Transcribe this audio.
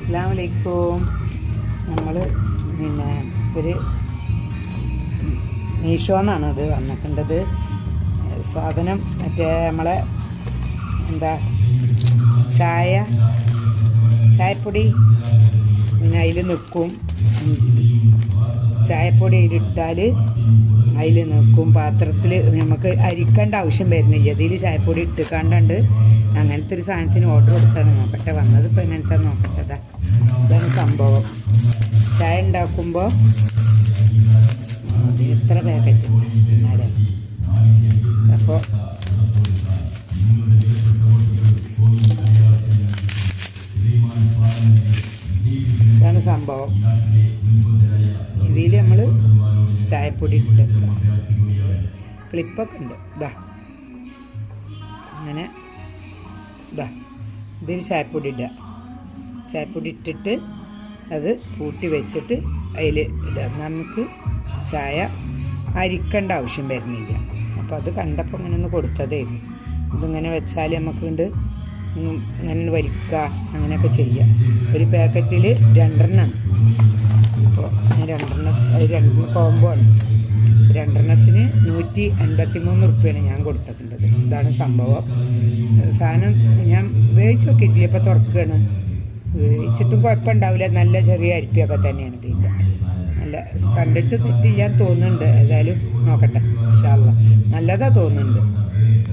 അസ്സലാമു അലൈക്കും. നമ്മൾ ഒരു മീഷോന്നാണ് ഇത് വന്നിട്ടുണ്ടത്. സാധനം മറ്റേ നമ്മളെ ചായപ്പൊടി അതിൽ നിൽക്കും. ചായപ്പൊടി അതിലിട്ടാൽ അതിൽ നിൽക്കും. പാത്രത്തിൽ നമുക്ക് അരിക്കേണ്ട ആവശ്യം വരുന്നില്ല. ഇതിൽ ചായപ്പൊടി ഇട്ടുകാണ്ടുണ്ട്. അങ്ങനത്തെ ഒരു സാധനത്തിന് ഓർഡർ കൊടുത്താണ്. നോക്കട്ടെ വന്നത് ഇപ്പോൾ എങ്ങനത്തെ നോക്കട്ടെ. ഇതാണ് സംഭവം. ചായ ഉണ്ടാക്കുമ്പോൾ ഇത്ര പാക്കറ്റ് നേരം. അപ്പോൾ ഇതാണ് സംഭവം. ഇതിൽ നമ്മൾ ചായപ്പൊടി ഇട്ട് ക്ലിപ്പൊക്കെ ഉണ്ട്. അങ്ങനെ ഇതിൽ ചായപ്പൊടി ഇടുക. ചായപ്പൊടി ഇട്ടിട്ട് അത് കൂട്ടി വെച്ചിട്ട് അതിൽ ഇടുക. നമുക്ക് ചായ അരിക്കേണ്ട ആവശ്യം വരുന്നില്ല. അപ്പോൾ അത് കണ്ടപ്പോൾ ഇങ്ങനെ ഒന്ന് കൊടുത്തതായിരുന്നു. ഇതിങ്ങനെ വെച്ചാൽ നമുക്കുണ്ട് ഇങ്ങനെ വരിക്കുക അങ്ങനെയൊക്കെ ചെയ്യുക. ഒരു പാക്കറ്റിൽ 2 അപ്പോൾ 2 കോംബോ ആണ്. 2 153 റുപ്യാണ് ഞാൻ കൊടുത്തിട്ടുള്ളത്. ഇതാണ് സംഭവം. സാധനം ഞാൻ ഉപയോഗിച്ച് നോക്കിയിട്ടില്ല. ഇപ്പോൾ തുറക്കുകയാണ്. ഉപയോഗിച്ചിട്ടും കുഴപ്പമുണ്ടാവില്ല. നല്ല ചെറിയ അരിപ്പിയൊക്കെ തന്നെയാണ് ഇതിൻ്റെ. നല്ല കണ്ടിട്ട് തെറ്റില്ലാന്ന് തോന്നുന്നുണ്ട്. ഏതായാലും നോക്കട്ടെ. ഇൻഷാ അല്ലാഹ് നല്ലതാ തോന്നുന്നുണ്ട്.